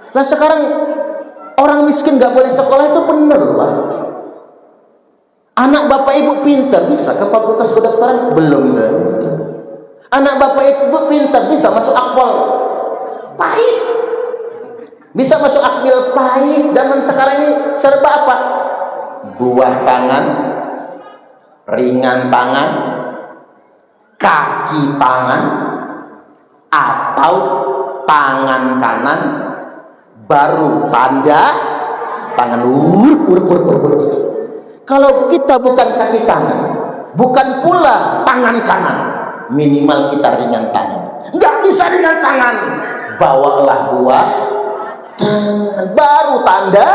Nah sekarang orang miskin nggak boleh sekolah itu benar Pak. Anak bapak ibu pintar bisa ke fakultas kedokteran? Belum tentu. Anak bapak ibu pintar bisa masuk akpol pahit, bisa masuk akmil pahit. Zaman sekarang ini serba apa? Buah tangan, ringan tangan, kaki tangan, atau tangan kanan, baru tanda tangan. Kalau kita bukan kaki tangan, bukan pula tangan kanan, minimal kita ringan tangan. Nggak bisa ringan tangan, bawalah buah tangan, baru tanda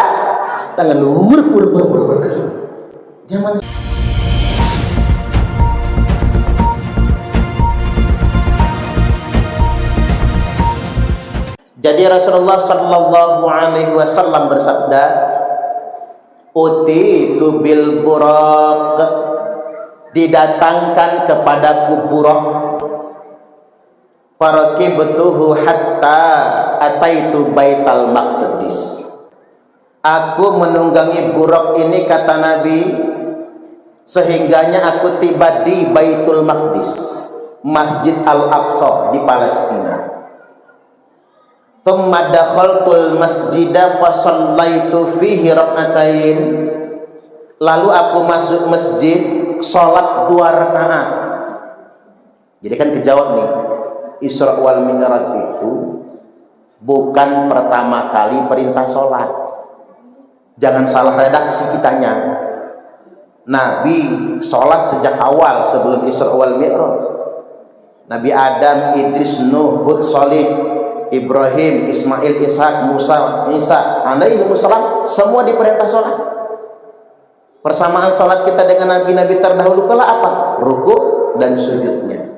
tangan. Zaman jadi Rasulullah Sallallahu Alaihi Wasallam bersabda, utitu bil buraq, didatangkan kepadaku buraq, farakibtuhu hatta ataitu baital maqdis. Aku menunggangi buraq ini, kata Nabi, sehingganya aku tiba di Baitul Maqdis, Masjid Al-Aqsa di Palestina. Thumma dakhaltul masjida fa shallaitu fihi rak'atain. Lalu aku masuk masjid, salat 2 rakaat. Jadi kan kejawab nih, Isra wal Mi'raj itu bukan pertama kali perintah salat. Jangan salah redaksi kitanya. Nabi salat sejak awal sebelum Isra wal Mi'raj. Nabi Adam, Idris, Nuh, Hud, Salih, Ibrahim, Ismail, Ishak, Musa, Isa alaihi wassalam semua diperintah sholat. Persamaan sholat kita dengan nabi-nabi terdahulu kala apa? Ruku dan sujudnya.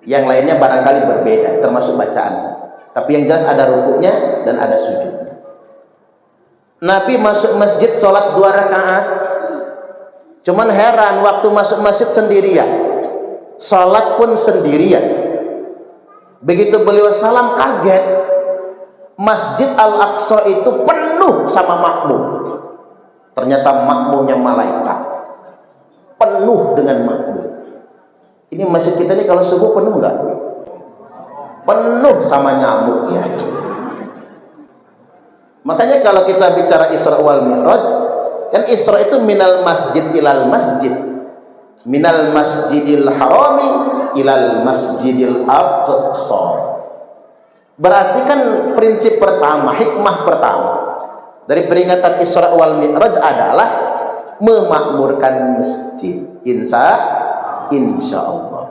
Yang lainnya barangkali berbeda, termasuk bacaannya. Tapi yang jelas ada rukunya dan ada sujudnya. Nabi masuk masjid sholat 2 rakaat. Cuman heran waktu masuk masjid sendirian, sholat pun sendirian. Begitu beliau salam kaget, Masjid Al-Aqsa itu penuh sama makmum. Ternyata makmumnya malaikat, penuh dengan makmum. Ini masjid kita ini kalau subuh penuh nggak? Penuh sama nyamuk ya. Makanya kalau kita bicara Isra wal Mi'raj, kan Isra itu minal masjid ilal masjid, minal masjidil harami ilal masjidil aqsa. Berarti kan prinsip pertama, hikmah pertama dari peringatan Isra wal Mi'raj adalah memakmurkan masjid. Insya Allah.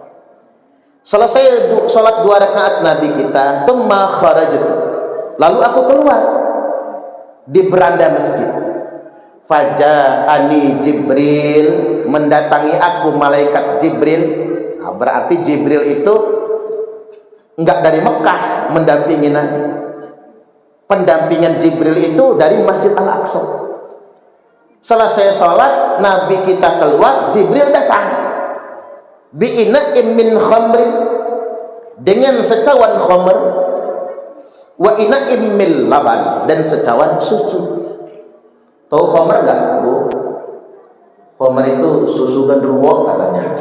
Selesai sholat 2 rakaat Nabi kita, thumma kharajtu, lalu aku keluar di beranda masjid. Faja'ani Jibril, mendatangi aku malaikat Jibril. Nah, berarti Jibril itu enggak dari Mekah mendampingi Nabi. Pendampingan Jibril itu dari Masjid Al-Aqsa. Selesai sholat, Nabi kita keluar, Jibril datang. Bi'ina'im min khamrin, dengan secawan khamr, wa ina'im min laban, dan secawan susu. Tahu khamr enggak, Bu? Khamr itu susu gendruwo katanya.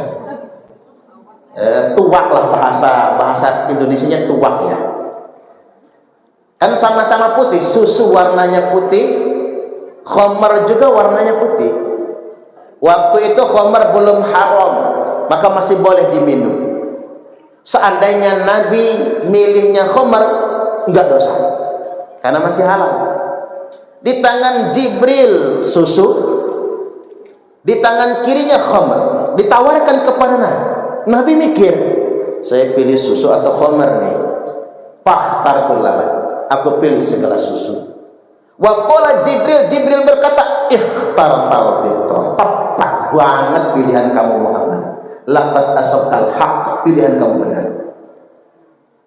Tuak lah bahasa Indonesianya tuak ya. Kan sama-sama putih, susu warnanya putih, khamr juga warnanya putih. Waktu itu khamr belum haram, maka masih boleh diminum. Seandainya Nabi milihnya khamr, enggak dosa, karena masih halal. Di tangan Jibril susu, di tangan kirinya khamr, ditawarkan kepada Nabi. Nabi mikir, saya pilih susu atau khamr nih? Fakhtartul laban, aku pilih segelas susu. Wa qala Jibril berkata, ikhtartal fitrah, tepat banget pilihan kamu Muhammad. Laqad asabtal haqq, pilihan kamu benar.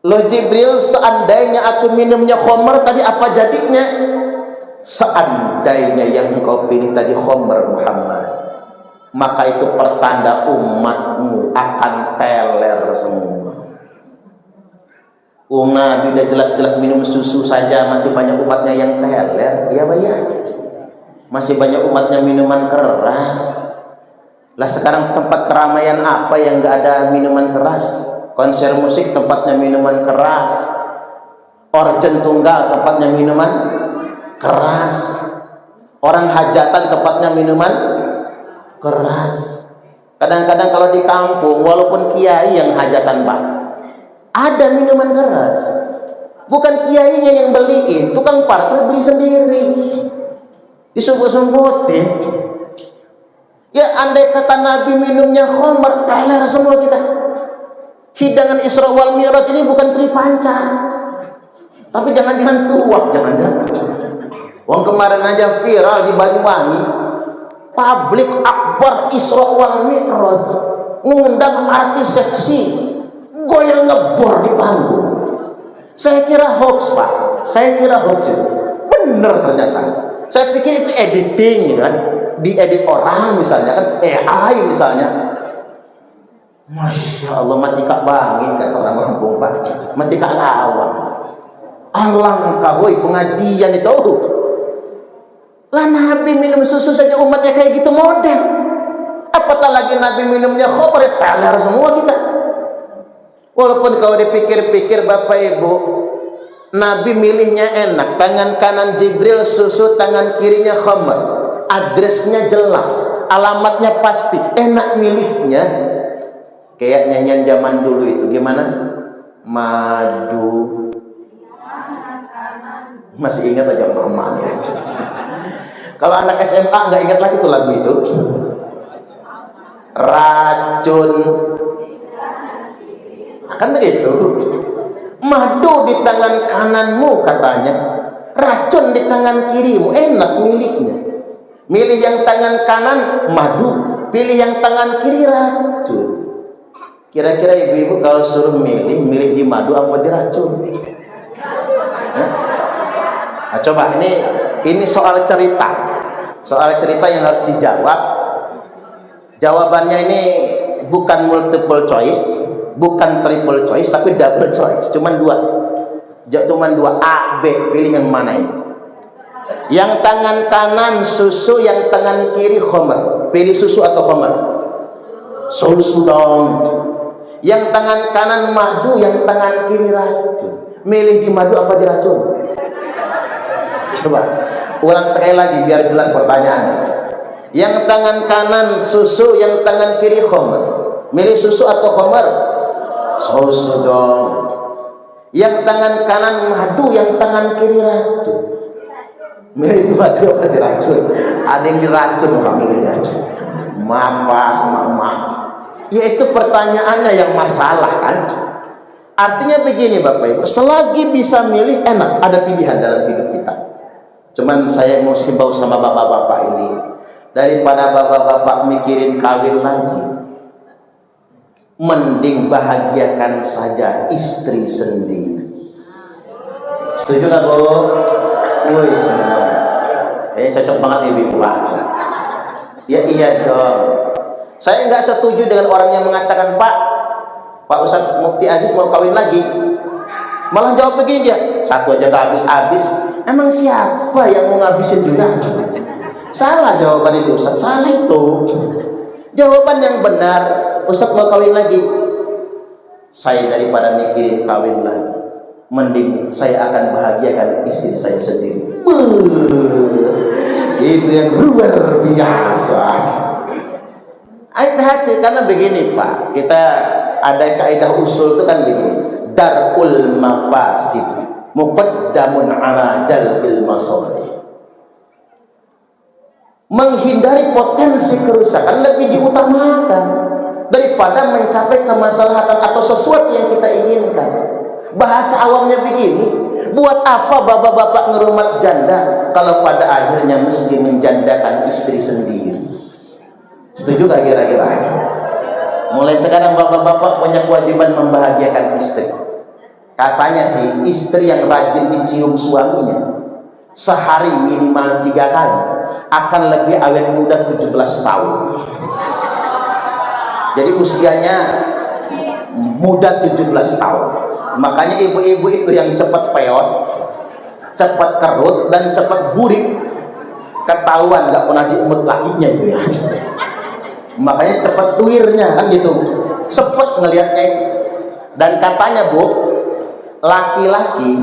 Loh Jibril, seandainya aku minumnya khamr tadi apa jadinya? Seandainya yang engkau pilih tadi khamr Muhammad, maka itu pertanda umatmu akan teler semua. Nabi udah jelas-jelas minum susu saja masih banyak umatnya yang teler. Ya bayar. Masih banyak umatnya minuman keras. Lah sekarang tempat keramaian apa yang nggak ada minuman keras? Konser musik tempatnya minuman keras. Organ tunggal tempatnya minuman keras. Orang hajatan tempatnya minuman keras. Kadang-kadang kalau di kampung walaupun kiai yang hajatan Pak, ada minuman keras. Bukan kiainya yang beliin, tukang parkir beli sendiri. Disebut-sebutin. Ya andai kata Nabi minumnya khamar, teler semua kita. Hidangan Isra wal Mi'raj ini bukan tripanca. Tapi jangan-jangan tuak, jangan-jangan. Wong kemarin aja viral di Banyuwangi, publik akbar Isra wal Mi'raj, ngundang artis seksi, goyang ngebor di panggung. Saya kira hoax Pak, saya kira hoax itu. Bener ternyata. Saya pikir itu editing kan, diedit orang misalnya kan, AI misalnya. Masya Allah, mati kak bangi kata orang Lampung Pak, mati kak lawang. Alangkah woi pengajian itu. Lah Nabi minum susu saja umatnya kayak gitu model. Apatah lagi Nabi minumnya khamar, teler semua kita. Walaupun kalau dipikir-pikir Bapak Ibu, Nabi milihnya enak, tangan kanan Jibril susu, tangan kirinya khamar. Adresnya jelas, alamatnya pasti, enak milihnya. Kayak nyanyian zaman dulu itu gimana? Madu. Masih ingat aja mama ya. Kalau anak SMA nggak ingat lagi tuh lagu itu. Racun. Kan begitu. Madu di tangan kananmu katanya, racun di tangan kirimu. Enak milihnya. Milih yang tangan kanan madu, pilih yang tangan kiri racun. Kira-kira ibu-ibu kalau suruh milih di madu apa di racun? Nah, coba ini soal cerita yang harus dijawab. Jawabannya ini bukan multiple choice, bukan triple choice, tapi double choice. Cuman dua A, B, pilih yang mana ini? Yang tangan kanan susu, yang tangan kiri khamar. Pilih susu atau khamar? Susu dong. Yang tangan kanan madu, yang tangan kiri racun. Milih di madu apa di racun? Coba ulang sekali lagi biar jelas pertanyaannya. Yang tangan kanan susu, yang tangan kiri khamar. Milih susu atau khamar? Susu dong. Yang tangan kanan madu, yang tangan kiri racun. Milih madu apa diracun? Ada yang diracun orang milihnya. Mapas, mama. Ya itu pertanyaannya yang masalah kan. Artinya begini Bapak Ibu, selagi bisa milih enak, ada pilihan dalam hidup kita. Cuman saya mau himbau sama bapak-bapak ini, daripada bapak-bapak mikirin kawin lagi, mending bahagiakan saja istri sendiri. Setuju nggak Bu? Woi senang. Cocok banget ibu Pak. Ya iya dong. Saya nggak setuju dengan orang yang mengatakan Pak Ustadz Mufti Aziz mau kawin lagi. Malah jawab begini dia, satu aja gak habis-habis. Emang siapa yang mau ngabisin juga? Salah jawaban itu Ustadz, salah itu. Jawaban yang benar, Ustadz mau kawin lagi. Saya daripada mikirin kawin lagi, mending saya akan bahagiakan istri saya sendiri. Itu yang luar biasa. Hati-hati, karena begini Pak, kita ada kaidah usul itu kan begini, darul mafasid muqaddamun ala jalbil masalih. Menghindari potensi kerusakan lebih diutamakan daripada mencapai kemaslahatan atau sesuatu yang kita inginkan. Bahasa awamnya begini, buat apa bapak-bapak ngerumat janda kalau pada akhirnya mesti menjandakan istri sendiri? Setuju gak kira-kira? Mulai sekarang bapak-bapak punya kewajiban membahagiakan istri. Katanya sih, istri yang rajin dicium suaminya sehari minimal 3 kali akan lebih awet muda 17 tahun. Jadi usianya muda 17 tahun. Makanya ibu-ibu itu yang cepat peot, cepat kerut, dan cepat burik, ketahuan nggak pernah diemut lakinya itu ya. Makanya cepat tuirnya kan gitu, cepet ngelihatnya itu. Dan katanya Bu, laki-laki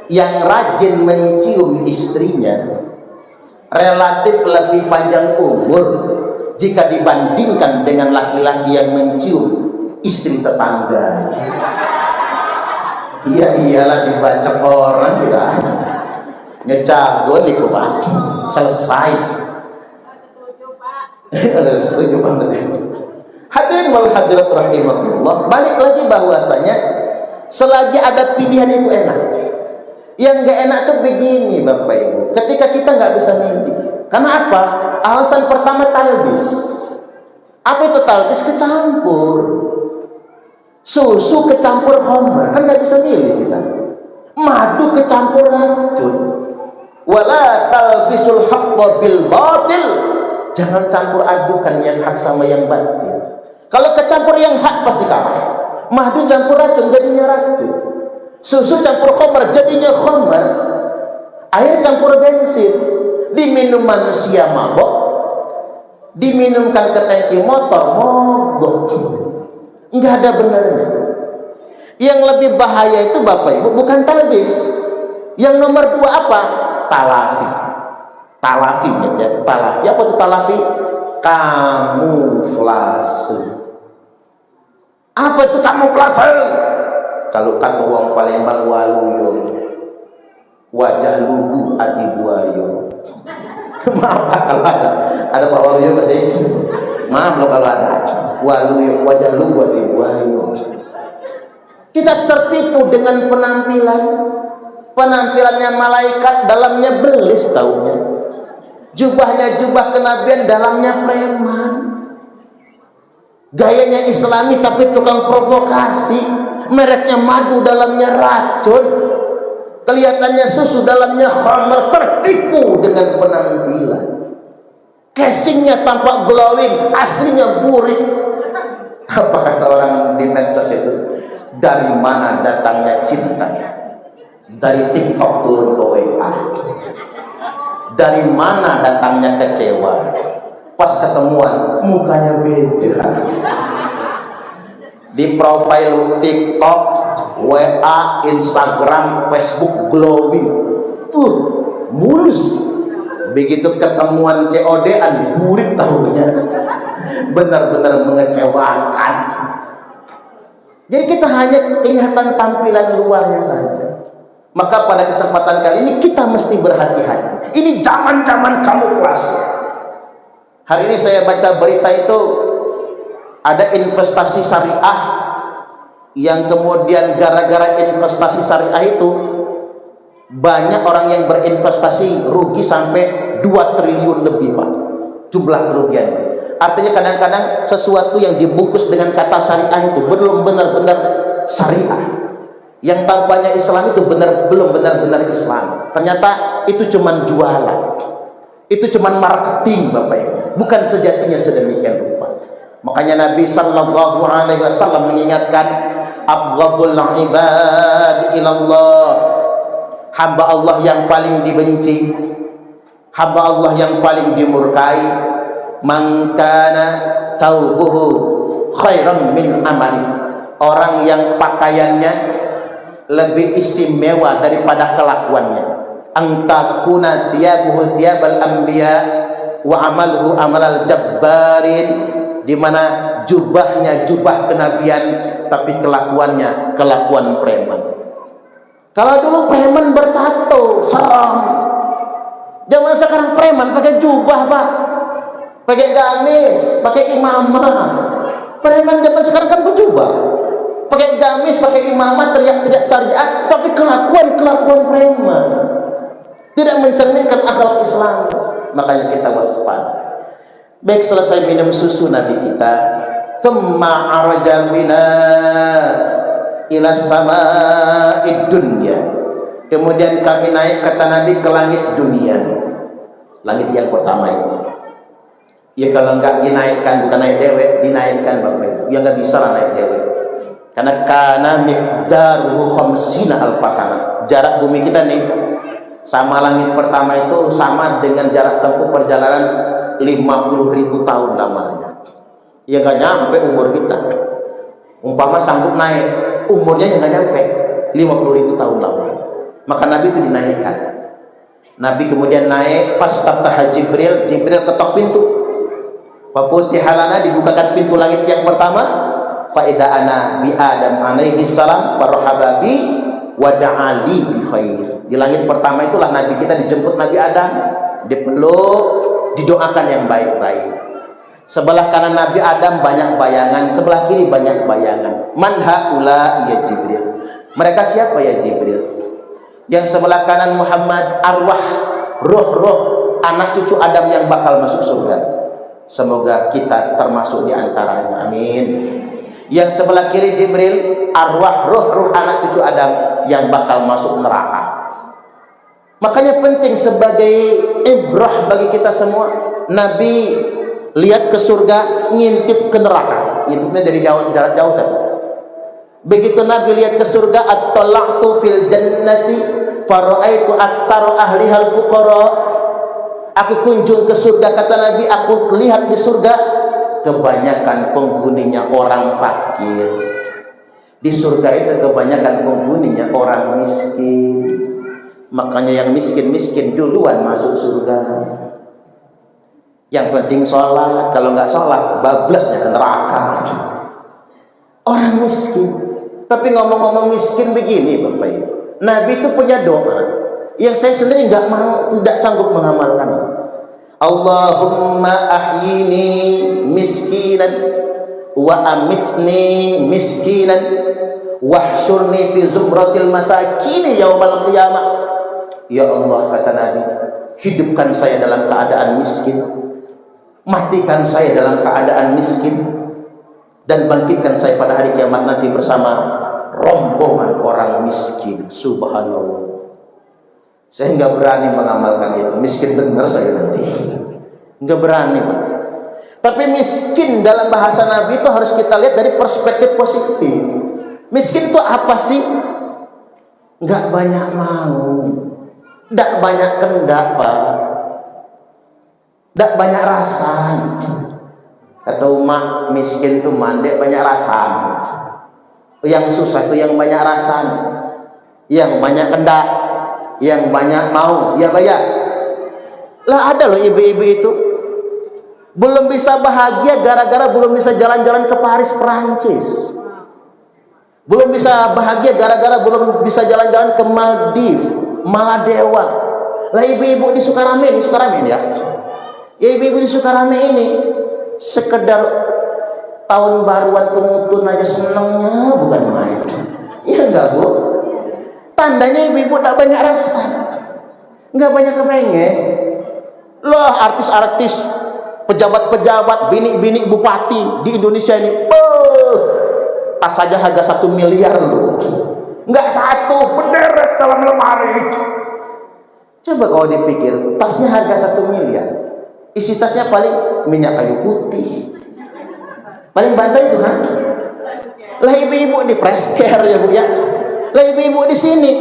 yang rajin mencium istrinya relatif lebih panjang umur jika dibandingkan dengan laki-laki yang mencium istri tetangga. Iya iyalah, dibaca orang kita ngejago nih kok Pak, selesai. Setuju banget ya. Hadirin wal hadirat rahimakumullah, balik lagi bahwasanya selagi ada pilihan itu enak. Yang gak enak tuh begini Bapak Ibu, ketika kita nggak bisa milih. Karena apa? Alasan pertama talbis. Apa itu talbis? Kecampur. Susu kecampur khamr, kan nggak bisa milih kita. Madu kecampur racun. Wala talbisul haqqa bil batil. Jangan campur adukan yang hak sama yang batil. Kalau kecampur yang hak pasti kalah. Madu campur racun jadinya racun. Susu campur khamr jadinya khamr. Air campur bensin. Diminum manusia mabok, diminumkan ke tangki motor mogok. Enggak ada benarnya. Yang lebih bahaya itu Bapak Ibu bukan talbis. Yang nomor 2 apa? Talafi. Talafi ya. Talafi apa itu talafi? Kamuflase. Apa itu kamuflase? Kalau kata wong Palembang waluyo, wajah lugu ati buayo. Maaf kalau ada Pak Waluyo nggak sih? Maaf loh kalau ada waluyo, wajah lugu ati buayo. Kita tertipu dengan penampilannya malaikat, dalamnya belis taunya. Jubahnya jubah kenabian, dalamnya preman. Gayanya islami tapi tukang provokasi. Mereknya madu, dalamnya racun. Kelihatannya susu, dalamnya khamr. Tertipu dengan penampilan. Casingnya tampak glowing, aslinya burik. Apa kata orang di medsos itu? Dari mana datangnya cinta? Dari TikTok turun ke WA. Dari mana datangnya kecewa? Pas ketemuan mukanya beda. Di profil TikTok, WA, Instagram, Facebook glowing, mulus. Begitu ketemuan COD-an burik tahunya. Benar-benar mengecewakan. Jadi kita hanya kelihatan tampilan luarnya saja. Maka pada kesempatan kali ini kita mesti berhati-hati. Ini zaman-zaman kamuflase. Hari ini saya baca berita itu ada investasi syariah yang kemudian gara-gara investasi syariah itu banyak orang yang berinvestasi rugi sampai 2 triliun lebih Pak, jumlah kerugian. Artinya kadang-kadang sesuatu yang dibungkus dengan kata syariah itu belum benar-benar syariah. Yang tampaknya Islam itu belum benar-benar Islam. Ternyata itu cuman jualan. Itu cuman marketing Bapak Ibu. Bukan sejatinya sedemikian rupa. Makanya Nabi sallallahu alaihi wasallam mengingatkan, abghadul ibad ilallah, hamba Allah yang paling dibenci, hamba Allah yang paling dimurkai, man kana thawbuhu khairan min amali, orang yang pakaiannya lebih istimewa daripada kelakuannya. Antakuna thiyabuhu thiyabal anbiya wa amaluhu amalal jabbarin, di mana jubahnya jubah kenabian tapi kelakuannya kelakuan preman. Kalau dulu preman bertato serem, zaman sekarang preman pakai jubah Pak, pakai gamis, pakai imamah. Preman zaman sekarang kan berjubah, pakai gamis, pakai imamah, teriak-teriak syariat, tapi kelakuan preman, tidak mencerminkan akhlak Islam. Makanya kita waspada. Baik, selesai minum susu Nabi kita, thumma araja bina ila sama'id dunya, kemudian kami naik kata Nabi ke langit dunia, langit yang pertama itu. Ya kalau enggak dinaikkan, bukan naik dewek, dinaikkan Bapak Ibu. Ya enggak bisa lah naik dewek. Karena kana miqdaruhu khamsina alfasana. Jarak bumi kita nih sama langit pertama itu sama dengan jarak tempuh perjalanan 50.000 tahun lamanya. Ya nggak nyampe umur kita. Umpama sanggup naik, umurnya nggak nyampe 50.000 tahun lama. Maka Nabi itu dinaikkan. Nabi kemudian naik, fastaftaha Jibril, Jibril ketok pintu. Fafutihalana, dibukakan pintu langit yang pertama. Faida ana bi Adam alaihi salam farhaba bi wa da'ali bi khair. Di langit pertama itulah Nabi kita dijemput Nabi Adam, dipeluk, didoakan yang baik-baik. Sebelah kanan Nabi Adam banyak bayangan, sebelah kiri banyak bayangan. Man haula ya Jibril. Mereka siapa ya Jibril? Yang sebelah kanan Muhammad, arwah, roh-roh anak cucu Adam yang bakal masuk surga. Semoga kita termasuk di antaranya. Amin. Yang sebelah kiri Jibril, arwah, roh-roh anak cucu Adam yang bakal masuk neraka. Makanya penting sebagai ibrah bagi kita semua. Nabi lihat ke surga, ngintip ke neraka. Ngintipnya dari jauh, jarak jauh kan. Begitu Nabi lihat ke surga, at-tala'tu fil jannati fara'aitu aktsara ahlihal fuqara. Aku kunjung ke surga, kata Nabi, aku lihat di surga kebanyakan penghuninya orang fakir. Di surga itu kebanyakan penghuninya orang miskin. Makanya yang miskin-miskin duluan masuk surga. Yang penting sholat, kalau nggak sholat bablasnya ke neraka. Orang miskin. Tapi ngomong-ngomong miskin begini Bapak Ibu, Nabi itu punya doa yang saya sendiri nggak mau, tidak sanggup mengamalkan. Allahumma ahyini miskinan wa amitni miskinan wahsyurni fi zumratil masakin yaumal qiyamah. Ya Allah, kata Nabi, hidupkan saya dalam keadaan miskin, matikan saya dalam keadaan miskin, dan bangkitkan saya pada hari kiamat nanti bersama rombongan orang miskin. Subhanallah. Saya nggak berani mengamalkan itu. Miskin benar saya nanti, nggak berani Pak. Tapi miskin dalam bahasa Nabi itu harus kita lihat dari perspektif positif. Miskin itu apa sih? Nggak banyak mau, nggak banyak kendak Pak, nggak banyak rasa. Kata umat, miskin itu mandek banyak rasa. Yang susah itu yang banyak rasa, yang banyak kendak, yang banyak mau, ya bayar. Lah ada loh ibu-ibu itu belum bisa bahagia gara-gara belum bisa jalan-jalan ke Paris Perancis. Belum bisa bahagia gara-gara belum bisa jalan-jalan ke Maldives, Maladewa. Lah ibu-ibu di Sukarame ya. Ya ibu-ibu di Sukarame ini sekedar tahun baruan ke Mutun aja senangnya bukan main. Iya enggak Bu? Tandanya ibu-ibu tak banyak rasa, nggak banyak kepengen. Loh artis-artis, pejabat-pejabat, bini-bini bupati di Indonesia ini, tas saja harga 1 miliar loh, nggak satu berderet dalam lemari. Coba kalau dipikir, tasnya harga 1 miliar, isi tasnya paling minyak kayu putih, paling bantai itu kan. Lah ibu-ibu di Presker ya Bu ya. Lah ibu-ibu di sini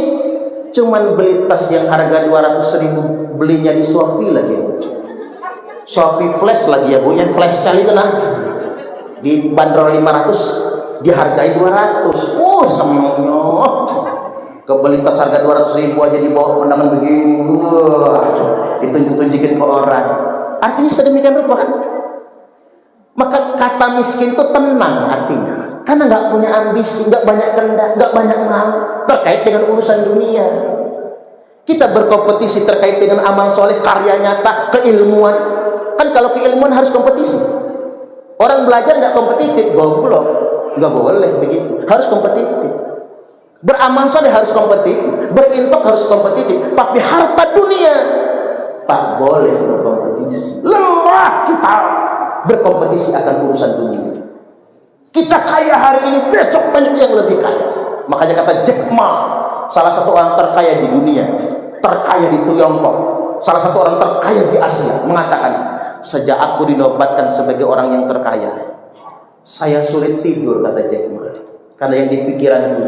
cuman beli tas yang harga 200.000 belinya di Shopee lagi. Shopee flash lagi ya Bu ya, flash sale itu nah. Di bandrol 500 dihargai 200. Senengnya. Kebeli tas harga 200.000 aja dibawa kondangan begini. Ditunjuk-tunjukin ke orang. Artinya sedemikian rupa kan? Maka kata miskin itu tenang artinya. Karena nggak punya ambisi, nggak banyak kendak, nggak banyak mau terkait dengan urusan dunia. Kita berkompetisi terkait dengan amal soleh, karya nyata, keilmuan. Kan kalau keilmuan harus kompetisi. Orang belajar nggak kompetitif, goblok. Nggak boleh begitu. Harus kompetitif. Beramal soleh harus kompetitif, berinfak harus kompetitif. Tapi harta dunia tak boleh berkompetisi. Lelah kita berkompetisi akan urusan dunia. Kita kaya hari ini, besok banyak yang lebih kaya. Makanya kata Jack Ma, salah satu orang terkaya di dunia, terkaya di Tiongkok, salah satu orang terkaya di Asia, mengatakan, sejak aku dinobatkan sebagai orang yang terkaya, saya sulit tidur, kata Jack Ma. Karena yang di pikiranku,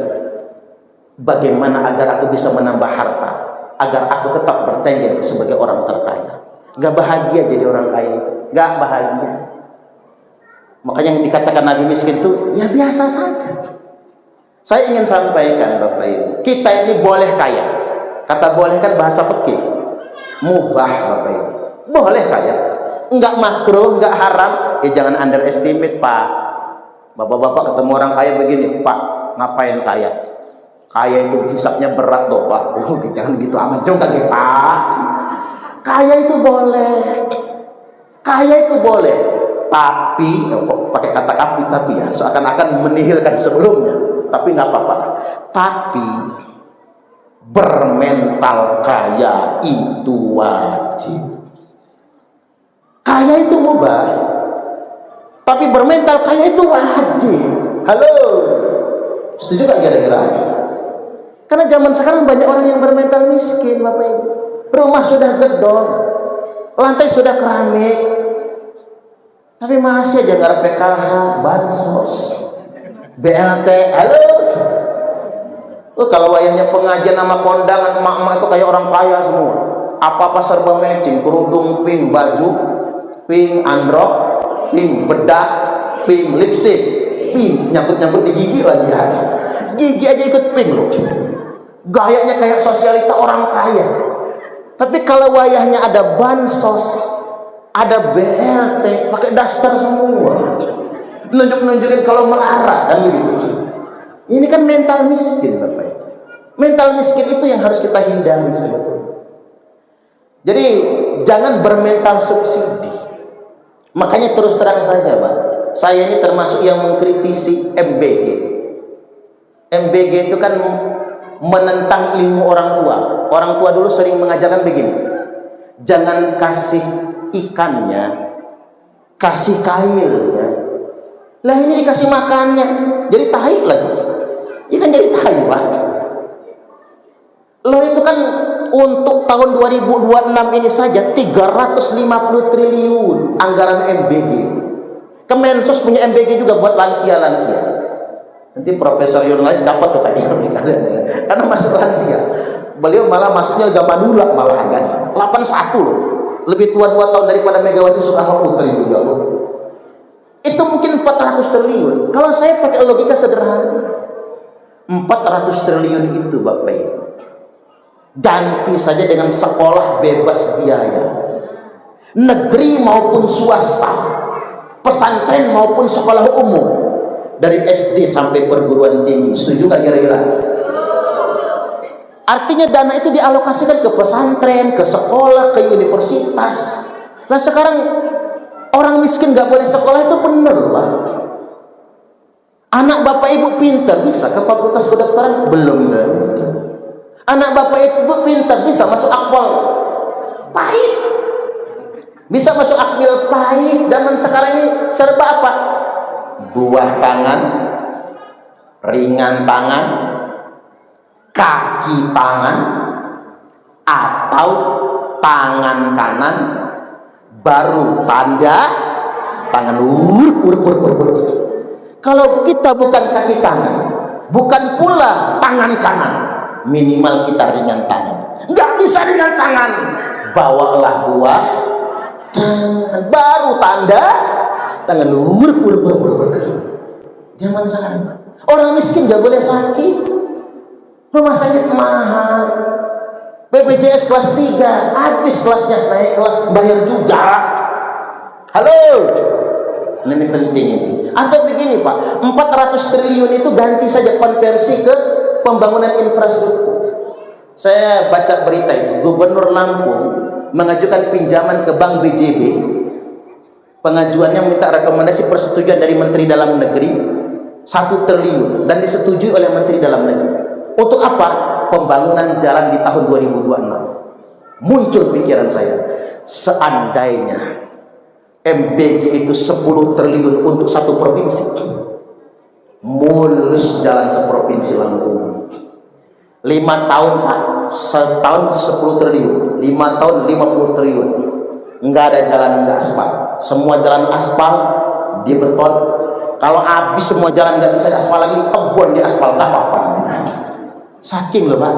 bagaimana agar aku bisa menambah harta, agar aku tetap bertengger sebagai orang terkaya. Gak bahagia jadi orang kaya itu, gak bahagia. Makanya yang dikatakan Nabi miskin itu ya biasa saja. Saya ingin sampaikan Bapak Ibu, kita ini boleh kaya. Kata boleh kan bahasa fikih, mubah Bapak Ibu. Boleh kaya, enggak makruh, enggak haram. Ya jangan underestimate Pak. Bapak-bapak ketemu orang kaya begini, Pak ngapain kaya? Kaya itu hisapnya berat loh Pak. Jangan gitu amat juga nih Pak. Kaya itu boleh, kaya itu boleh. Tapi, kok pakai kata tapi ya, seakan-akan menihilkan sebelumnya. Tapi nggak apa-apa. Tapi bermental kaya itu wajib. Kaya itu mubah, tapi bermental kaya itu wajib. Halo, setuju nggak kira-kira? Karena zaman sekarang banyak orang yang bermental miskin, Bapak Ibu. Rumah sudah gedong, lantai sudah keramik, tapi masih aja ngarep PKH, bansos, BLT. Halo. Kalau wayahnya pengajian sama kondangan, emak-emak itu kayak orang kaya semua. Apa-apa serba matching, kerudung pink, baju pink, androk pink, bedak pink, lipstick pink, nyangkut-nyangkut di gigi lagi ya. Gigi aja ikut pink loh. Gayanya kayak sosialita orang kaya. Tapi kalau wayahnya ada bansos, ada BLT, pakai daster semua, nunjuk-nunjukin kalau melarat kan begitu. Ini kan mental miskin Bapak Ibu. Mental miskin itu yang harus kita hindari sebetulnya. Jadi jangan bermental subsidi. Makanya terus terang saja Pak, saya ini termasuk yang mengkritisi MBG. MBG itu kan menentang ilmu orang tua. Orang tua dulu sering mengajarkan begini, jangan kasih ikannya, kasih kailnya. Lah ini dikasih makannya, jadi tahi lagi. Ikan jadi tahi Pak. Loh itu kan untuk tahun 2026 ini saja 350 triliun anggaran MBG. Kemensos punya MBG juga buat lansia-lansia. Nanti Profesor Yunus dapat tuh kayaknya karena masuk lansia. Beliau malah masuknya udah manula malahan kan. 81 loh. Lebih tua 2 tahun daripada Megawati Soekarno Putri beliau. Itu mungkin 400 triliun. Kalau saya pakai logika sederhana, 400 triliun itu Bapak Ibu, ganti saja dengan sekolah bebas biaya, negeri maupun swasta, pesantren maupun sekolah umum, dari SD sampai perguruan tinggi. Setuju nggak kira-kira? Artinya dana itu dialokasikan ke pesantren, ke sekolah, ke universitas. Nah sekarang orang miskin nggak boleh sekolah itu benar Pak. Anak bapak ibu pintar bisa ke fakultas kedokteran? Belum tentu. Anak bapak ibu pintar bisa masuk akpol pahit, bisa masuk akmil pahit. Zaman sekarang ini serba apa? Buah tangan, ringan tangan, kaki tangan, atau tangan kanan, baru tanda tangan. Kalau kita bukan kaki tangan, bukan pula tangan kanan, minimal kita ringan tangan. Nggak bisa ringan tangan, bawalah buah tangan, baru tanda tangan. Zaman sekarang orang miskin nggak boleh sakit, rumah sakit mahal, BPJS kelas 3 habis kelasnya, naik kelas bayar juga. Halo, ini penting ini. Atau begini Pak, 400 triliun itu ganti saja konversi ke pembangunan infrastruktur. Saya baca berita itu, Gubernur Lampung mengajukan pinjaman ke Bank BJB. Pengajuannya minta rekomendasi persetujuan dari Menteri Dalam Negeri 1 triliun dan disetujui oleh Menteri Dalam Negeri. Untuk apa? Pembangunan jalan di tahun 2026. Muncul pikiran saya, seandainya MBG itu 10 triliun untuk satu provinsi, mulus jalan seprovinsi Lampung. 5 tahun Pak, setahun 10 triliun, 5 tahun 50 triliun. Enggak ada jalan enggak aspal, semua jalan aspal, di beton, Kalau habis semua jalan nggak bisa aspal lagi, kebun di aspal tak apa-apa. Saking loh Pak.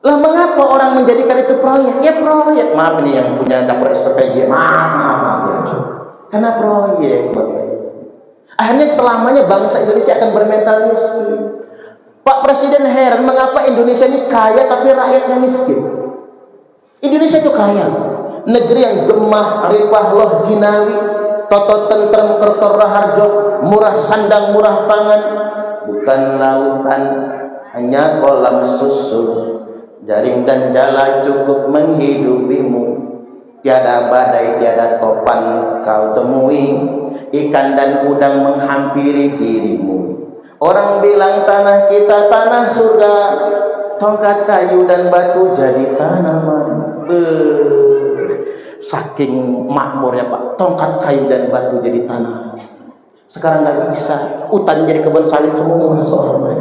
Lah mengapa orang menjadikan itu proyek? Ya proyek. Maaf ini yang punya dapur SPPG. Maaf ya. Karena proyek Bapak. Akhirnya selamanya bangsa Indonesia akan bermental miskin. Pak Presiden heran mengapa Indonesia ini kaya tapi rakyatnya miskin. Indonesia itu kaya, negeri yang gemah, ripah, loh, jinawi, toto tentrem, kertor raharjo, murah sandang, murah pangan, bukan lautan, hanya kolam susu, jaring dan jala cukup menghidupimu. Tiada badai, tiada topan kau temui, ikan dan udang menghampiri dirimu. Orang bilang tanah kita tanah surga, tongkat kayu dan batu jadi tanaman. Saking makmurnya Pak, tongkat kayu dan batu jadi tanaman. Sekarang nggak bisa, hutan jadi kebun sawit semua soalnya.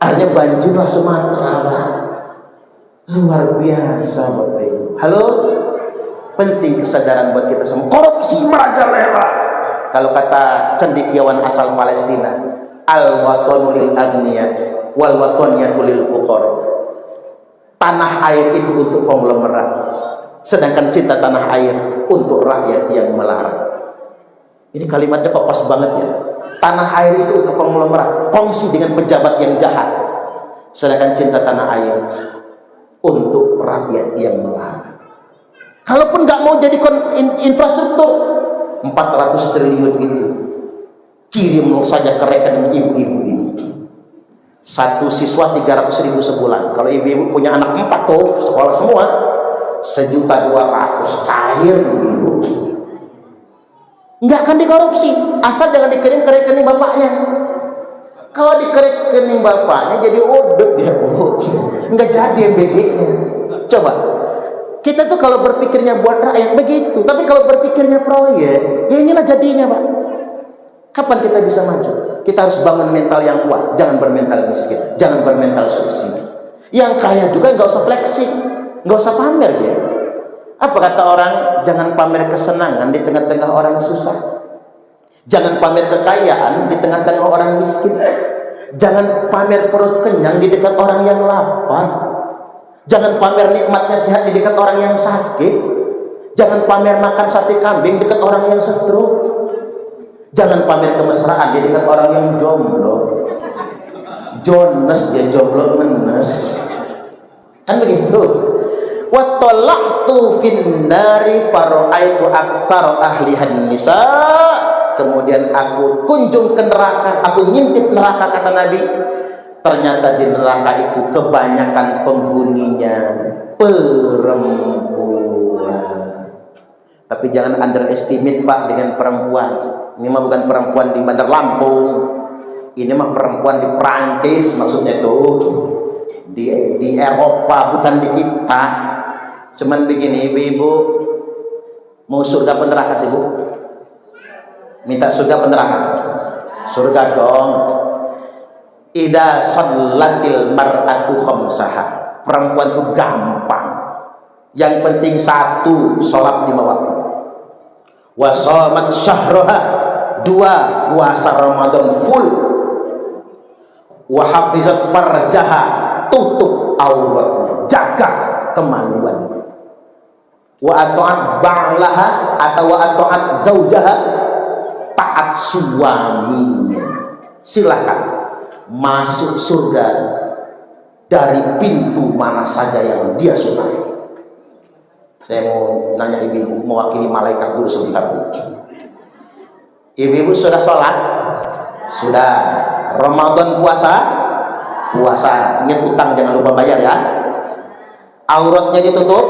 Akhirnya banjirlah Sumatera Pak. Luar biasa Bapak Ibu. Halo? Penting kesadaran buat kita semua. Korupsi merajalela. Kalau kata cendekiawan asal Palestina, al-watanu lil agniya wal wataniyatu lil fuqara. Tanah air itu untuk konglomerat, sedangkan cinta tanah air untuk rakyat yang melarat. Ini kalimatnya kok pas banget ya. Tanah air itu untuk konglomerat, kongsi dengan pejabat yang jahat, sedangkan cinta tanah air untuk rakyat yang melarat. Kalaupun nggak mau jadi infrastruktur 400 triliun itu kirim saja ke rekening ibu-ibu ini. Satu siswa 300.000 sebulan. Kalau ibu-ibu punya anak 4 tuh sekolah semua, 1.200.000 cair ibu-ibu. Nggak akan dikorupsi, asal jangan dikirim ke rekening bapaknya. Kalau di rekening bapaknya jadi udut dia Bu, nggak jadi MBG-nya. Coba. Kita tuh kalau berpikirnya buat rakyat begitu, tapi kalau berpikirnya proyek, ya inilah jadinya Pak. Kapan kita bisa maju? Kita harus bangun mental yang kuat, jangan bermental miskin, jangan bermental subsidi. Yang kaya juga nggak usah flexing, nggak usah pamer dia. Apa kata orang? Jangan pamer kesenangan di tengah-tengah orang susah. Jangan pamer kekayaan di tengah-tengah orang miskin. Jangan pamer perut kenyang di dekat orang yang lapar. Jangan pamer nikmatnya sehat di dekat orang yang sakit. Jangan pamer makan sate kambing dekat orang yang stroke. Jangan pamer kemesraan di dekat orang yang jomblo. Jones dia jomblo menes. Kan begitu. Wa talaqtu fin nari faraitu aktsara ahlihan nisa. Kemudian aku kunjung ke neraka, aku ngintip neraka kata Nabi. Ternyata di neraka itu kebanyakan penghuninya perempuan. Tapi jangan underestimate Pak dengan perempuan. Ini mah bukan perempuan di Bandar Lampung. Ini mah perempuan di Prancis maksudnya itu. Di Eropa bukan di kita. Cuman begini ibu-ibu, mau surga apa neraka sih Bu? Minta surga apa neraka? Surga dong. Ida shallatil mar'atu khamsaha. Perempuan itu gampang. Yang penting satu, sholat 5 waktu. Wa shamat syahraha, 2, puasa Ramadan full. Wa hafizat farjaha, tutup auratnya, jaga kemaluan. Wa ata'at ba'laha atau wa ata'at zaujaha, taat suaminya. Silakan masuk surga dari pintu mana saja yang dia sukai. Saya mau nanya ibu-ibu, mewakili malaikat dulu sebentar Bu. Ibu-ibu sudah sholat? Sudah. Ramadan puasa? Puasa. Ingat utang jangan lupa bayar ya. Auratnya ditutup?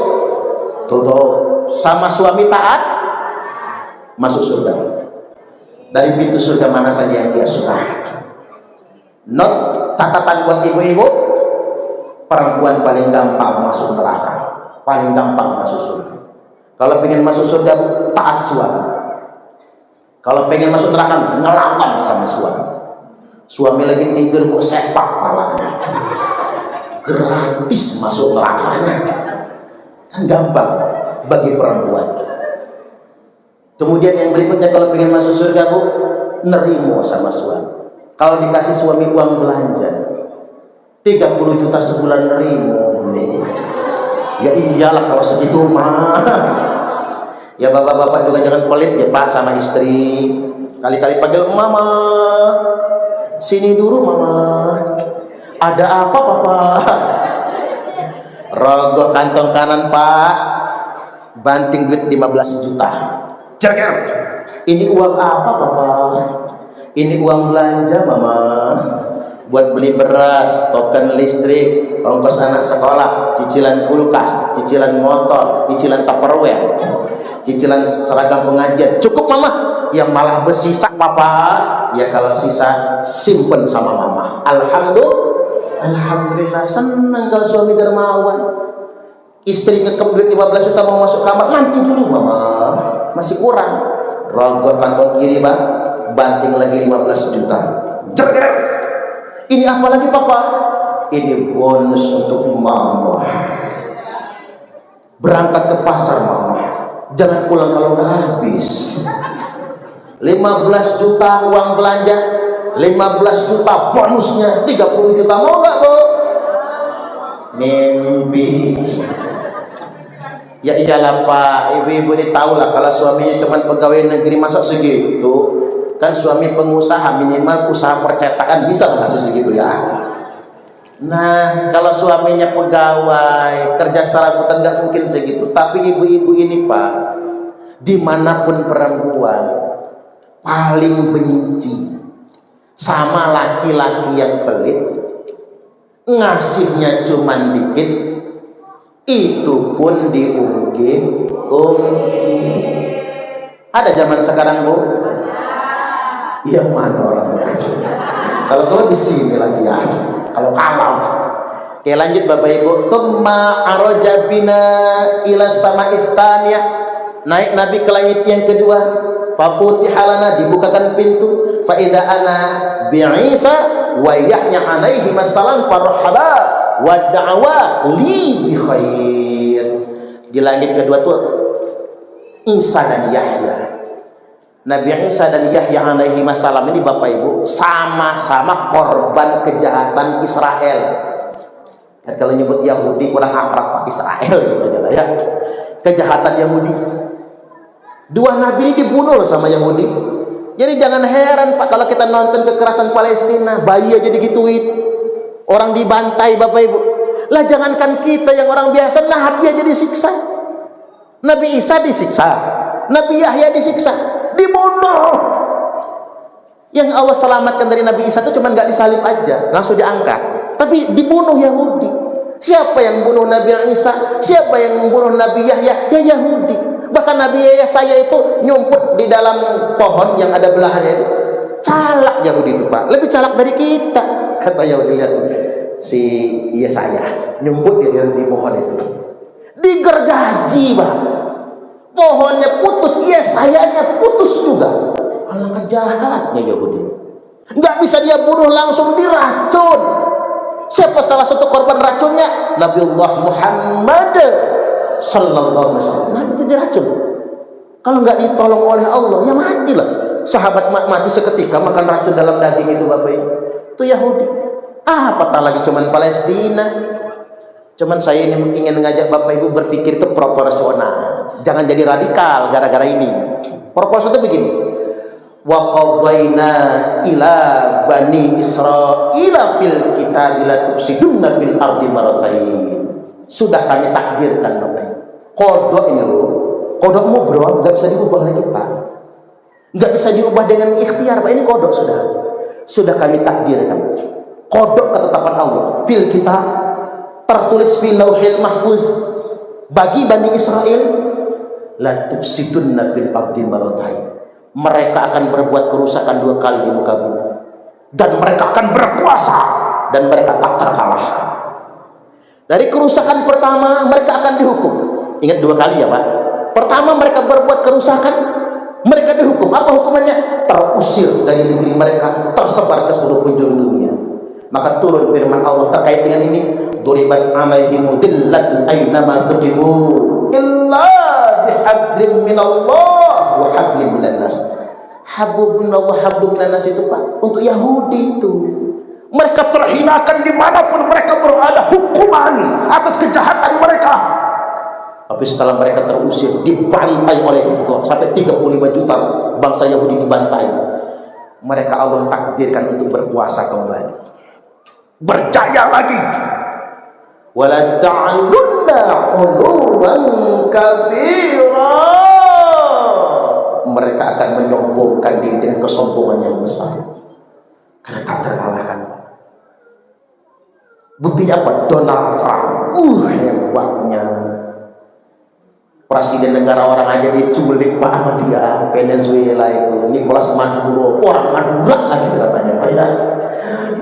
Tutup. Sama suami taat? Masuk surga. Dari pintu surga mana saja yang dia sukai. Not catatan buat ibu-ibu, perempuan paling gampang masuk neraka, paling gampang masuk surga. Kalau pengen masuk surga Bu, taat suami. Kalau pengen masuk neraka, ngelawan sama suami. Suami lagi tidur Bu, sepak palanya. Gratis masuk nerakanya. Kan gampang bagi perempuan. Kemudian yang berikutnya kalau pengen masuk surga Bu, nerimo sama suami. Kalau dikasih suami uang belanja 30 juta sebulan nerimo. Ya iyalah kalau segitu mah. Ya bapak-bapak juga jangan pelit ya Pak sama istri. Sekali-kali panggil mama, sini dulu mama, ada apa papa? Rogoh kantong kanan Pak, banting duit 15 juta. Jerger, ini uang apa papa? Ini uang belanja mama, buat beli beras, token listrik, ongkos anak sekolah, cicilan kulkas, cicilan motor, cicilan tupperware, cicilan seragam pengajian. Cukup mama? Yang malah bersisa papa. Ya kalau sisa simpen sama mama. Alhamdulillah, senang kalau suami dermawan. Istri ngekep duit 15 juta mau masuk kamar, nanti dulu mama, masih kurang. Rogoh kantong kiri Pak, banting lagi 15 juta. Jerger, ini apa lagi papa? Ini bonus untuk mama. Berangkat ke pasar mama, jangan pulang kalau nggak habis. 15 juta uang belanja, 15 juta bonusnya, 30 juta. Mau nggak Bu? Mimpi. Ya iyalah Pak, ibu-ibu ini tahu lah kalau suaminya cuma pegawai negeri masa segitu. Kan suami pengusaha, minimal usaha percetakan bisa kasih segitu ya. Nah kalau suaminya pegawai kerja serabutan nggak mungkin segitu. Tapi ibu-ibu ini Pak, dimanapun perempuan paling benci sama laki-laki yang pelit, ngasihnya cuman dikit, itu pun diungkit. Ada zaman sekarang Bu? Yang mana orangnya? Kalau di sini lagi ya. Kalau. Oke lanjut Bapak Ibu. Tsumma araja bina ila sama'it tsaniyah. Naik Nabi ke langit yang kedua. Fafutiha lana, dibukakan pintu. Fa idza ana bi Isa wa Yahya alaihi wassalam farhaba wa da'wa li bi khair. Di langit kedua tuh Isa dan Yahya. Nabi Isa dan Yahya alaihi wassalam ini Bapak Ibu sama-sama korban kejahatan Israel. Dan kalau nyebut Yahudi kurang akrab Pak, Israel gitu aja lah ya. Kejahatan Yahudi. Dua nabi ini dibunuh sama Yahudi. Jadi jangan heran Pak kalau kita nonton kekerasan Palestina, bayi aja digituin, orang dibantai Bapak Ibu. Lah jangankan kita yang orang biasa, Nabi aja disiksa. Nabi Isa disiksa, Nabi Yahya disiksa, dibunuh. Yang Allah selamatkan dari Nabi Isa itu cuma nggak disalib aja, langsung diangkat, tapi dibunuh Yahudi. Siapa yang bunuh Nabi Isa? Siapa yang bunuh Nabi Yahya? Ya Yahudi. Bahkan Nabi Yahya saya itu nyumput di dalam pohon yang ada belahannya itu. Calak Yahudi itu Pak, lebih calak dari kita. Kata Yahudi, lihat si Yesaya nyumput di pohon itu, digergaji Pak. Pohonnya putus, Yesayanya putus juga. Alangkah jahatnya Yahudi. Nggak bisa dia bunuh, langsung diracun. Siapa salah satu korban racunnya? Nabiullah Muhammad sallallahu alaihi wasallam. Nabi itu diracun. Kalau nggak ditolong oleh Allah, ya matilah. Sahabat mati seketika makan racun dalam daging itu Bapak Ibu. Itu Yahudi. Apatah lagi cuman Palestina. Cuman saya ini ingin ngajak Bapak Ibu berpikir itu proporsional. Jangan jadi radikal gara-gara ini. Proporsional itu begini. Wa qadaina ila bani Israila fil kitab la tufsiduna fil ardi marratain. Sudah kami takdirkan Bapak Ibu. Kodok ini loh. Kodokmu bro, nggak bisa diubah oleh kita. Nggak bisa diubah dengan ikhtiar Pak. Ini kodok sudah. Sudah kami takdirkan. Kodok ketetapan Allah. Fil kitab, tertulis fil lauhil mahfuz, bagi Bani Israel, la tufsiduna fil ardi marratain. Mereka akan berbuat kerusakan 2 kali di muka bumi, dan mereka akan berkuasa, dan mereka tak terkalahkan. Dari kerusakan pertama mereka akan dihukum. Ingat 2 kali ya Pak. Pertama mereka berbuat kerusakan, mereka dihukum. Apa hukumannya? Terusir dari negeri mereka, tersebar ke seluruh penjuru dunia. Maka turun firman Allah terkait dengan ini, duribat alaihim dillatun aynama tuqifu illa bihablim minallah wa hablim minan nas. Hablumillah wa hablum minan nas itu Pak, untuk Yahudi itu. Mereka terhinakan dimanapun mereka berada, hukuman atas kejahatan mereka. Tapi setelah mereka terusir, dibantai oleh Hitler, sampai 35 juta bangsa Yahudi dibantai. Mereka Allah takdirkan untuk berkuasa kembali, berjaya lagi. Wala ta'alunna 'uluwan kabira. Mereka akan menyombongkan diri dengan kesombongan yang besar, karena tak terkalahkan. Buktinya apa? Donald Trump, hebatnya presiden negara orang aja diculik Pak sama dia. Venezuela itu Nicolas Maduro, orang Madura lah gitu katanya Pak ya.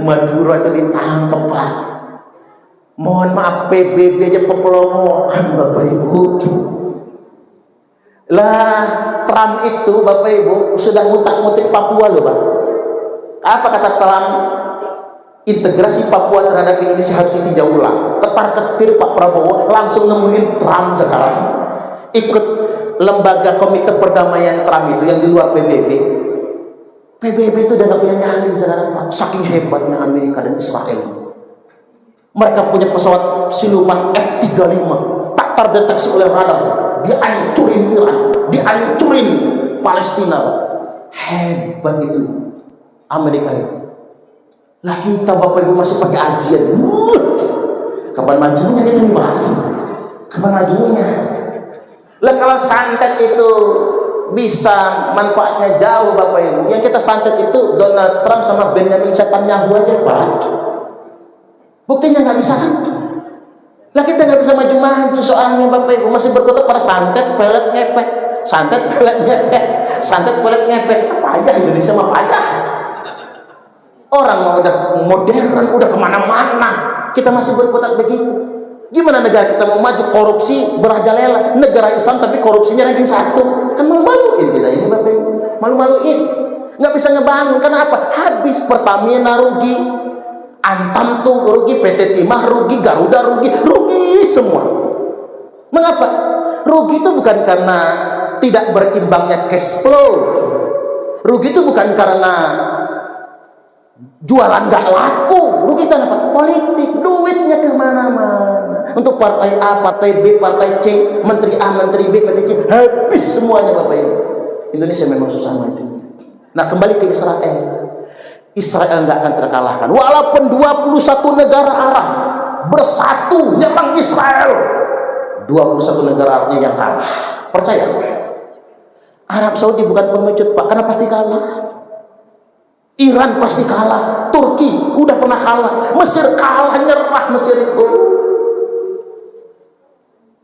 Maduro itu ditangkap Pak. Mohon maaf, PBB aja pepelomohan Bapak Ibu. Lah Trump itu Bapak Ibu sudah ngutak-ngutik Papua loh Pak. Apa kata Trump? Integrasi Papua terhadap Indonesia harus ditinjau ulang. Ketar-ketir Pak Prabowo langsung nemuin Trump sekarang. Ikut lembaga komite perdamaian Trump itu yang di luar PBB. PBB itu udah gak punya nyali sekarang Pak. Saking hebatnya Amerika dan Israel itu. Mereka punya pesawat siluman F-35 tak terdeteksi oleh radar. Dihancurin Iran, dihancurin Palestina Pak. Hebat itu Amerika itu. Lah kita Bapak Ibu masih pakai ajian. Kapan majunya kita nih Pak? Kapan majunya? Lah kalau santet itu bisa manfaatnya jauh Bapak Ibu. Yang kita santet itu Donald Trump sama Benjamin Netanyahu aja Pak. Buktinya nggak bisa kan? Lah kita nggak bisa maju-maju soalnya Bapak Ibu masih berkutat pada santet, pelet, ngepek, santet, pelet, ngepek, santet, pelet, ngepek. Apa aja Indonesia mah payah. Orang mau udah modern, udah kemana-mana, kita masih berkutat begitu. Gimana negara kita mau maju? Korupsi merajalela. Negara Islam tapi korupsinya ranking 1. Kan malu-maluin kita ini Bapak Ibu, malu-maluin. Nggak bisa ngebangun, karena apa? Habis. Pertamina rugi, Antam tuh rugi, PT Timah rugi, Garuda rugi, rugi semua. Mengapa? Rugi itu bukan karena tidak berimbangnya cash flow. Rugi itu bukan karena jualan gak laku. Rugi karena apa? Politik, duitnya kemana-mana. Untuk partai A, partai B, partai C, menteri A, menteri B, menteri C, habis semuanya Bapak Ibu. Indonesia memang susah maju. Nah kembali ke Israel. Israel nggak akan terkalahkan. Walaupun 21 negara Arab bersatu nyerang Israel, 21 negara Arabnya yang kalah. Percaya? Arab Saudi bukan pengecut Pak, karena pasti kalah. Iran pasti kalah. Turki udah pernah kalah. Mesir kalah, nyerah Mesir itu.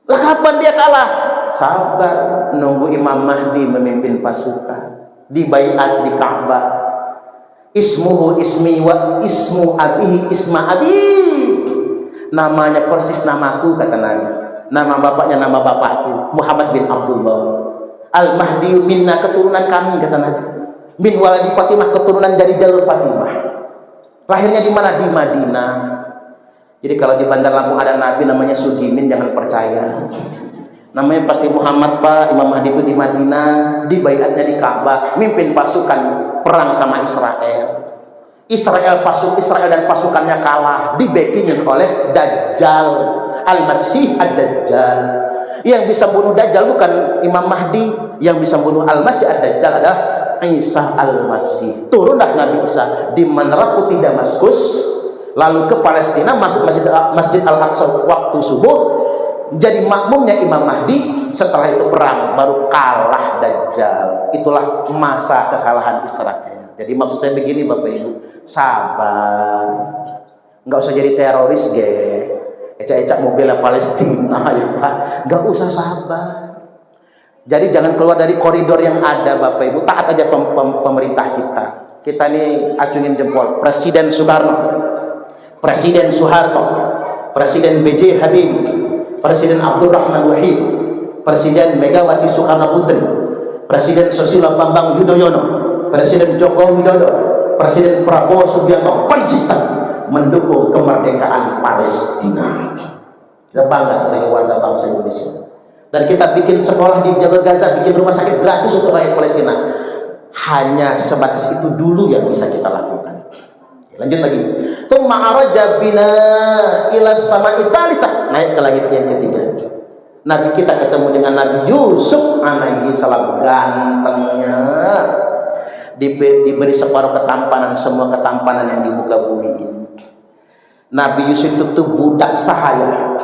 Lah kapan dia kalah? Sabar, nunggu Imam Mahdi memimpin pasukan, dibaiat di Ka'bah. Ismuhu ismi wa ismu abihi isma abik. Namanya persis namaku kata Nabi. Nama bapaknya nama bapakku, Muhammad bin Abdullah. Al-Mahdi minna, keturunan kami kata Nabi. Min waladi Fatimah, keturunan dari jalur Fatimah. Lahirnya di mana? Di Madinah. Jadi kalau di Bandar Lampung ada Nabi namanya Sudimin, jangan percaya. Namanya pasti Muhammad Pak. Imam Mahdi itu di Madinah, dibaiatnya di Ka'bah, mimpin pasukan perang sama Israel. Israel dan pasukannya kalah, dibekingin oleh Dajjal, Al-Masih Ad-Dajjal. Yang bisa bunuh Dajjal bukan Imam Mahdi, yang bisa bunuh Al-Masih Ad-Dajjal adalah Isa Al-Masih. Turunlah Nabi Isa di Menara Putih Damaskus, lalu ke Palestina, masuk Masjid Al-Aqsa waktu subuh, jadi makmumnya Imam Mahdi. Setelah itu perang, baru kalah Dajjal. Itulah masa kekalahan Israel. Jadi maksud saya begini Bapak Ibu, sabar, nggak usah jadi teroris ecak-ecak mau bela Palestina ya Pak, nggak usah sabar. Jadi jangan keluar dari koridor yang ada Bapak Ibu, taat aja pemerintah kita. Kita ini acungin jempol. Presiden Soekarno, Presiden Soeharto, Presiden B.J. Habibie, Presiden Abdurrahman Wahid, Presiden Megawati Soekarno Putri, Presiden Susilo Bambang Yudhoyono, Presiden Joko Widodo, Presiden Prabowo Subianto konsisten mendukung kemerdekaan Palestina. Kita bangga sebagai warga bangsa Indonesia. Dan kita bikin sekolah di jalur Gaza, bikin rumah sakit gratis untuk rakyat Palestina. hanya sebatas itu dulu yang bisa kita lakukan. Lanjut lagi. Tsumma araja bina ila sama'i tsalitsah, naik ke langit yang ketiga. Nabi kita ketemu dengan Nabi Yusuf alaihi salam, gantengnya, diberi separuh ketampanan, semua ketampanan yang di muka bumi ini. Nabi Yusuf itu budak sahaya,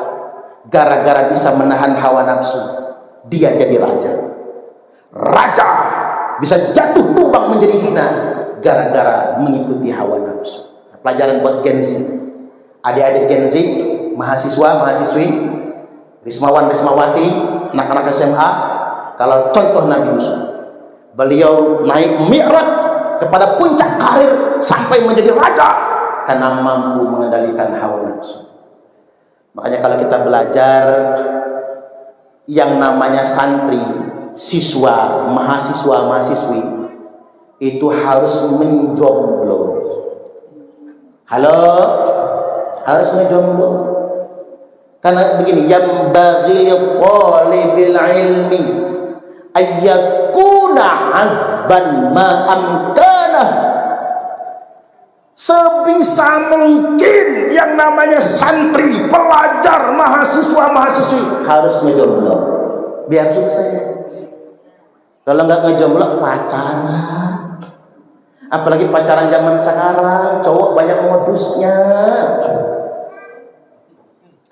gara-gara bisa menahan hawa nafsu, dia jadi raja bisa jatuh tumbang menjadi hina gara-gara mengikuti hawa nafsu. Pelajaran buat Gen Z, adik-adik Gen Z, mahasiswa, mahasiswi, Rismawan, Rismawati, anak-anak SMA, kalau contoh Nabi Yusuf, beliau naik mi'raj kepada puncak karir sampai menjadi raja karena mampu mengendalikan hawa nafsu. Makanya kalau kita belajar yang namanya santri, siswa, mahasiswa, mahasiswi itu harus menjomblo. Halo, harus menjomblo. Karena begini, yang bagi talibil ilmi ayyakuna azban ma amkana. Sebisa mungkin yang namanya santri, pelajar, mahasiswa, mahasiswi harus ngejomblo biar sukses. Kalau nggak ngejomblo, pacaran. Apalagi pacaran zaman sekarang, cowok banyak modusnya.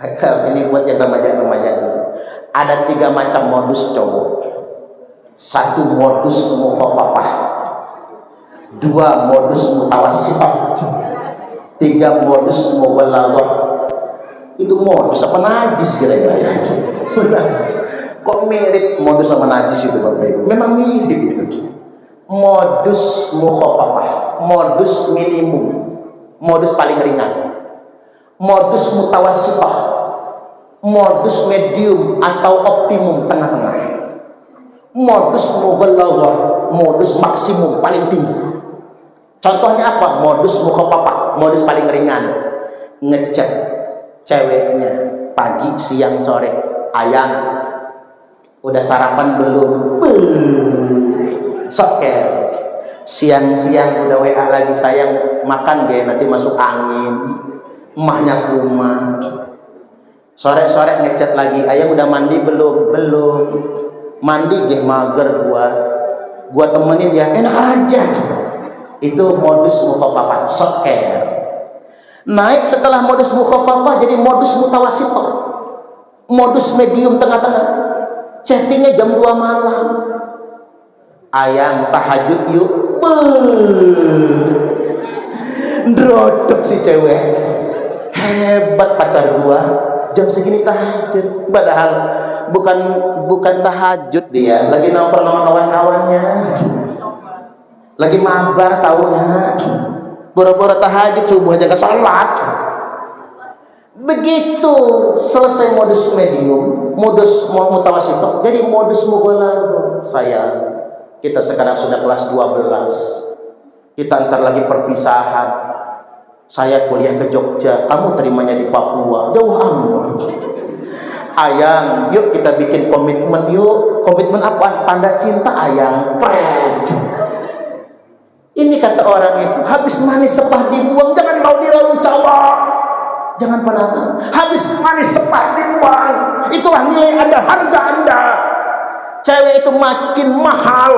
Ini buat yang remaja-remaja dulu. Ada 3 macam modus cowok. 1 modus mukhafafah, 2 modus mutawassithah, 3 modus mughalladzah. Itu modus apa najis kira-kira ya? Kok mirip modus sama najis itu Bapak Ibu? Memang mirip itu. Modus mukhafafah, modus minimum, modus paling ringan. Modus mutawassithah, modus medium atau optimum, tengah-tengah. Modus mughalladzah, modus maksimum, paling tinggi. Contohnya apa? Modus mukhafafah, modus paling ringan. Ngecek ceweknya pagi, siang, sore. Ayang, udah sarapan belum? Soker. Siang-siang udah WA lagi, sayang makan gak? Nanti masuk angin. Emahnya kumat. Sore-sore ngechat lagi, ayang udah mandi belum? Belum. Mandi gak? Mager gua temenin ya, enak aja. Itu modus mukhafafah, soker. Naik setelah modus mukhafafah jadi modus mutawassithah, modus medium, tengah-tengah. Chattingnya jam 2 malam. Ayang tahajud yuk. Drodok si cewek. Hebat pacar gua, jam segini tahajud. Padahal bukan tahajud, dia lagi nongkrong sama kawan-kawannya, lagi mabar taunya. Boro-boro tahajud, subuh aja ke salat. Begitu selesai modus medium, modus mutawassithah, jadi modus mughalladzah. Kita sekarang sudah kelas 12. Kita ntar lagi perpisahan. Saya kuliah ke Jogja, kamu terimanya di Papua, jauh amat. Ayang, yuk kita bikin komitmen yuk. Komitmen apa? Tanda cinta ayang. Pret. Ini kata orang itu, habis manis sepah dibuang, jangan mau dilalu Jawa. Jangan pernah. Habis manis sepah dibuang, itulah nilai Anda, harga Anda. Cewek itu makin mahal,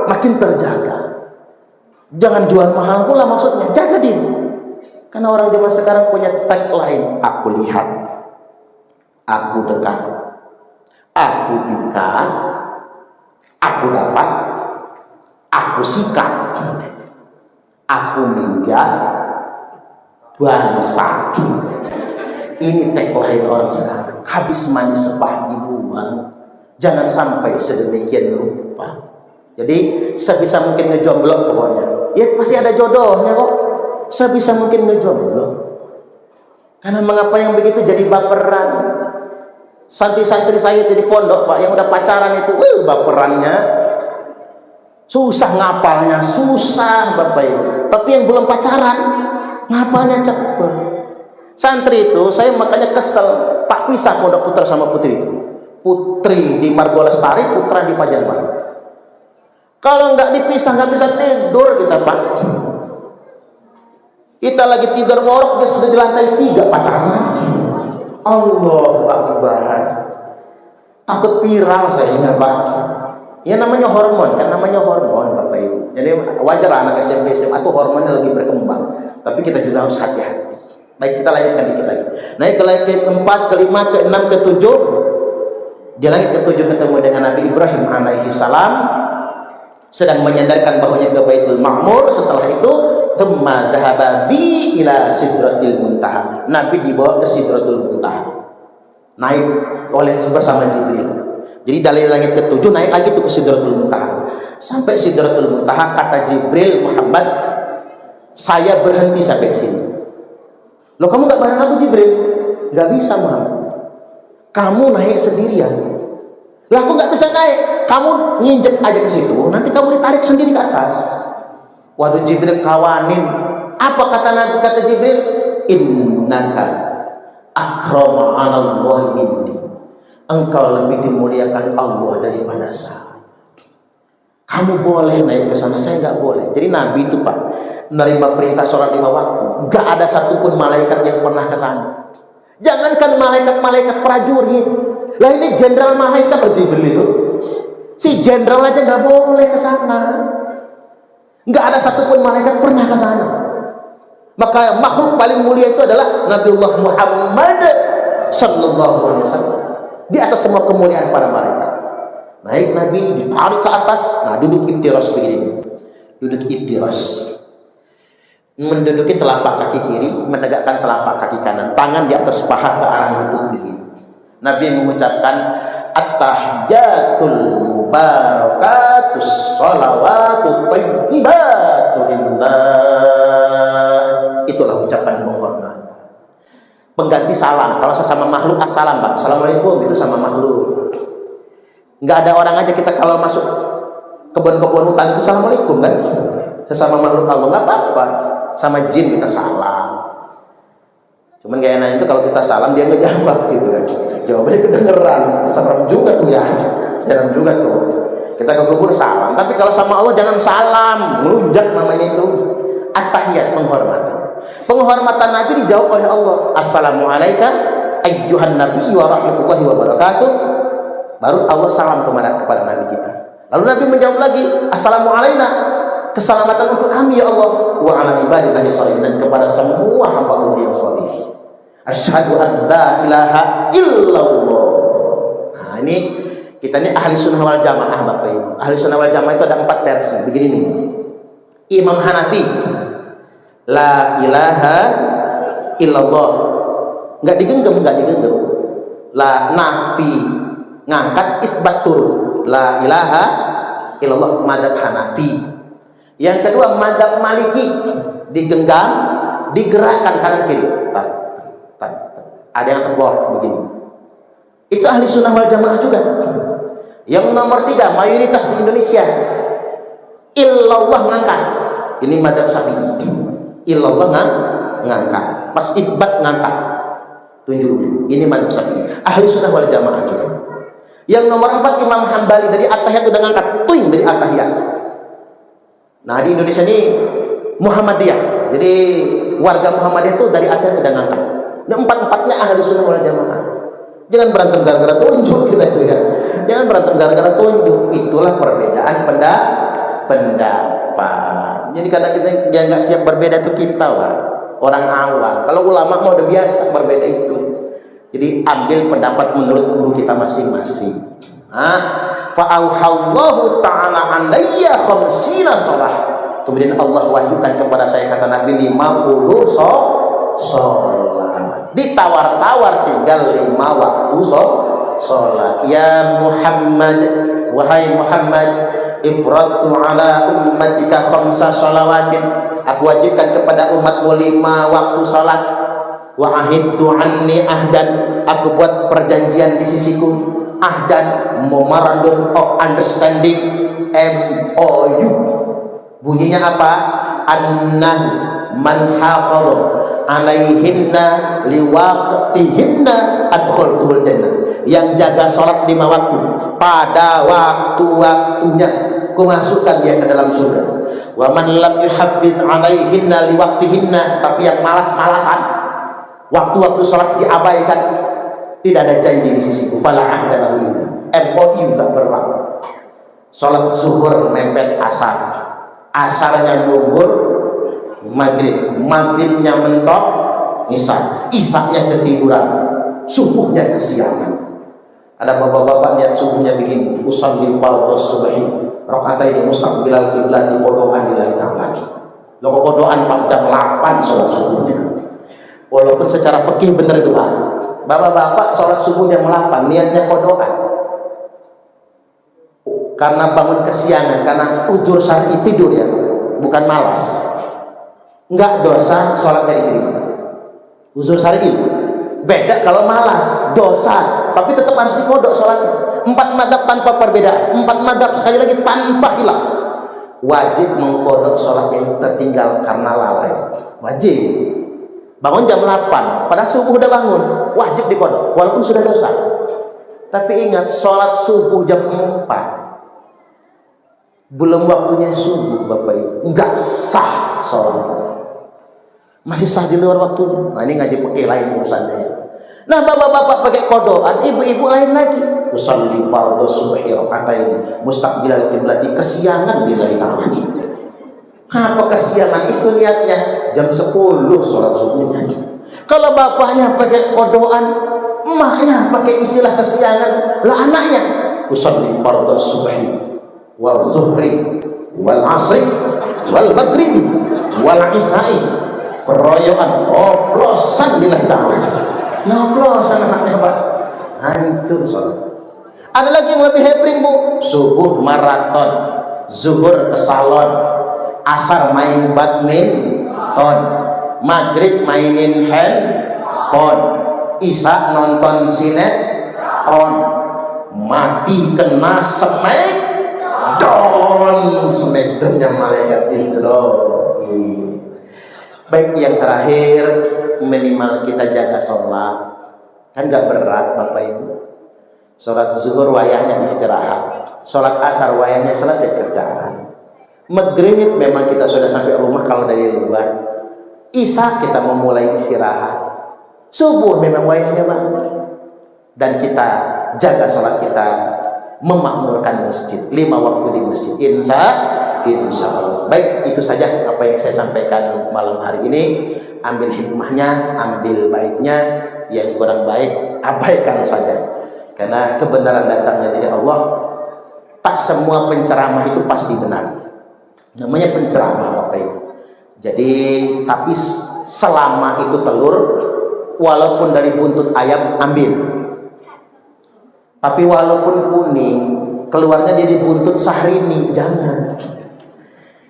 makin terjaga. Jangan jual mahal pula, maksudnya jaga diri. Karena orang zaman sekarang punya tagline, aku lihat, aku dekat, aku pikat, aku dapat, aku sikat, aku minggat, bangsa. Ini tagline orang sekarang. Habis manis sepah dibuang, jangan sampai sedemikian rupa. Jadi sebisa mungkin ngejomblo pokoknya. Ya pasti ada jodohnya kok. Sebisa mungkin ngejomblo. Karena mengapa yang begitu jadi baperan? Santri-santri saya di pondok Pak, yang udah pacaran itu, baperannya susah, ngapalnya susah Bapak Ibu. Tapi yang belum pacaran ngapalnya cepet. Santri itu saya makanya kesel, tak pisah pondok putra sama putri itu. Putri di Margo Lestari, putra di Pajarbaru. Kalau nggak dipisah nggak bisa tidur kita, Pak. Kita lagi tidur ngorok, dia sudah di lantai 3 pacaran. Allahu Akbar. Takut viral saya ingat, Pak. Ya namanya hormon, kan namanya hormon, Bapak Ibu. Jadi wajar anak SMP SMA itu hormonnya lagi berkembang. Tapi kita juga harus hati-hati. Baik, kita lanjutkan dikit lagi. Naik ke langit ke-4, ke-5, ke-6, ke-7. Di langit ke-7 ketemu dengan Nabi Ibrahim alaihi salam, sedang menyandarkan bahunya ke Baitul Ma'mur. Setelah itu thumma dhahaba bi ila sidratil muntaha. Nabi dibawa ke sidratul muntaha, naik oleh bersama Jibril. Jadi dari langit ke-7 naik lagi tuh ke sidratul muntaha. Sampai sidratul muntaha kata Jibril, Muhammad, saya berhenti sampai sini. Loh, kamu gak bareng aku Jibril? Gak bisa Muhammad, kamu naik sendirian. Lah aku gak bisa naik, kamu nginjek aja ke situ, nanti kamu ditarik sendiri ke atas. Waduh, Jibril kawanin. Apa kata Nabi, kata Jibril, innaka akrama 'ala Allah minni, engkau lebih dimuliakan Allah daripada saya. Kamu boleh naik ke sana, saya nggak boleh. Jadi Nabi itu, Pak, menerima perintah sholat 5 waktu, nggak ada satupun malaikat yang pernah ke sana. Jangankan malaikat-malaikat prajurit, lah ini jenderal malaikat Jibril itu, si jenderal aja nggak boleh ke sana. Nggak ada satupun malaikat pernah ke sana. Maka makhluk paling mulia itu adalah Nabiullah Muhammad sallallahu alaihi wasallam, di atas semua kemuliaan para malaikat. Naik Nabi, ditarik ke atas. Nah, duduk iftiras begini. Duduk iftiras, menduduki telapak kaki kiri, menegakkan telapak kaki kanan, tangan di atas paha ke arah lutut begini. Nabi mengucapkan at-tahiyyatul mubarakatus sholawatut thayyibatu lillah. Itulah ucapan penghormatan. Pengganti salam. Kalau sesama makhluk assalam, Pak. Assalamualaikum, itu sama makhluk. Nggak ada orang aja kita kalau masuk kebun-kebun hutan itu assalamualaikum kan? Sesama makhluk Allah nggak apa-apa. Sama jin kita salam. Cuman gak enak itu kalau kita salam dia ngejawab gitu kan. Jawabannya kedengeran. Serem juga tuh ya. Serem juga tuh. Kita ke kubur salam. Tapi kalau sama Allah jangan salam, melunjak namanya itu. At-tahiyat, penghormatan. Penghormatan Nabi dijawab oleh Allah. Assalamualaikum ayyuhan nabi wa rahmatullahi wa barakatuh. Baru Allah salam kepada Nabi kita. Lalu Nabi menjawab lagi, assalamualaikum, keselamatan untuk kami ya Allah, wa ala ibadillahi sholihin, dan kepada semua hamba Allah yang sholih. Asyhadu an la ilaha illallah. Nah, ini kita ini ahli sunnah wal jamaah, Bapak Ibu. Ahli sunnah wal jamaah itu ada 4 versi. Begini nih. Imam Hanafi, la ilaha illallah, nggak digenggam. La nafi, ngangkat, isbat turun. La ilaha illallah, madzhab Hanafi. Yang kedua madzhab Maliki, digenggam, digerakkan kanan kiri. Tak. Ada yang atas bawah begini. Itu ahli sunnah wal jamaah juga. Yang nomor 3 mayoritas di Indonesia, illallah ngangkat. Ini madzhab Syafi'i. Illallah ngangkat. Pas isbat ngangkat tunjuknya. Ini madzhab Syafi'i. Ahli sunnah wal jamaah juga. Yang nomor 4 Imam Hambali, dari at-tahiyat udah ngangkat, tuing dari at-tahiyat. Nah, di Indonesia ini Muhammadiyah. Jadi warga Muhammadiyah itu dari at-tahiyat udah ngangkat. Nah, 4-4-nya ahli sunnah wal jamaah. Jangan berantem gara-gara tunjuk kita itu ya. Jangan berantem gara-gara tunjuk. Itulah perbedaan pendapat. Jadi kadang kita yang nggak siap berbeda itu kita, Pak. Orang awam. Kalau ulama mau udah biasa berbeda itu. Jadi ambil pendapat menurut guru kita masing-masing. Fa'auhallahu ta'ala alayya khamsina sholah. Kemudian Allah wahyukan kepada saya, kata Nabi, 50 sholat. Ditawar-tawar tinggal 5 waktu sholat. Ya Muhammad, wahai Muhammad, ibratu ala ummatika khamsa sholawatin. Aku wajibkan kepada umatmu 5 waktu sholat. Wa ahidtu anni ahdan, aku buat perjanjian di sisiku. Ahdan, memorandum of understanding, MOU. Bunyinya apa? Annah man hafadha alaihinna liwaqtihinna adkhultul jannah. Yang jaga sholat 5 waktu pada waktu-waktunya, kumasukkan dia ke dalam surga. Wa man lam yuhaffidz 'alaihinna liwaqtihinna, tapi yang malas-malasan waktu-waktu sholat diabaikan, tidak ada janji di sisiku. Fala ahda lahu inda, MOI tak berlaku. Sholat zuhur mepet asar, asarnya gugur maghrib, maghribnya mentok isya, isyanya ketiduran, subuhnya kesiangan. Ada bapak-bapak niat subuhnya begini, usolli fardhu subhi rakaatain mustaqbilal qiblat di kodokan lillahi ta'ala. Lo kodokan 4 jam 8 sholat subuhnya. Walaupun secara fikih benar itu Pak. Bapak-bapak sholat subuh jam 8 niatnya kodokan. Karena bangun kesiangan, karena udzur syar'i tidur ya, bukan malas. Enggak dosa sholatnya diterima. Udzur syar'i. Beda kalau malas, dosa, tapi tetap harus dikodok sholatnya. 4 madzhab tanpa perbedaan, 4 madzhab sekali lagi tanpa khilaf. Wajib mengkodok sholat yang tertinggal karena lalai. Wajib. Bangun jam 8, padahal subuh udah bangun, wajib dikodok, walaupun sudah dosa. Tapi ingat, sholat subuh jam 4, belum waktunya subuh Bapak Ibu, enggak sah sholat. Masih sah di luar waktunya. Nah ini ngaji pakai lain urusannya ya. Nah bapak-bapak pakai kodokan, ibu-ibu lain lagi. Usolli fardhu subhi rakaatain mustaqbilal qiblati, kesiangan lillahi ta'ala. Apa kesiangan itu niatnya? Jam 10 sholat subuhnya. Kalau bapaknya pakai kodokan, emaknya pakai istilah kesiangan, lah anaknya usolli fardhu subhi wal zuhri wal asri wal maghribi wal isya'i. Keroyokan, oplosan lillahi ta'ala. Nyoplosan anaknya Pak, hancur sholat. Ada lagi yang lebih hebring Bu, subuh maraton, zuhur ke salon, asar main badminton, maghrib mainin handphone, isya nonton sinetron, mati kena smackdownnya malaikat Israel. Baik, yang terakhir, minimal kita jaga sholat. Kan gak berat Bapak Ibu. Sholat zuhur wayahnya istirahat, sholat asar wayahnya selesai kerjaan. Maghrib memang kita sudah sampai rumah kalau dari luar. Isya kita memulai istirahat. Subuh memang wayahnya bangun. Dan kita jaga sholat kita, memakmurkan masjid, 5 waktu di masjid. Insya Allah. Baik, itu saja apa yang saya sampaikan malam hari ini. Ambil hikmahnya, ambil baiknya, yang kurang baik abaikan saja. Karena kebenaran datangnya dari Allah. Tak semua penceramah itu pasti benar. Namanya penceramah Bapak Ibu. Jadi, tapi selama itu telur, walaupun dari buntut ayam ambil. Tapi walaupun kuning, keluarnya dari buntut Syahrini, jangan.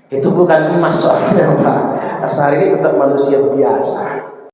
Itu bukan emas soalnya Pak. Syahrini tetap manusia biasa.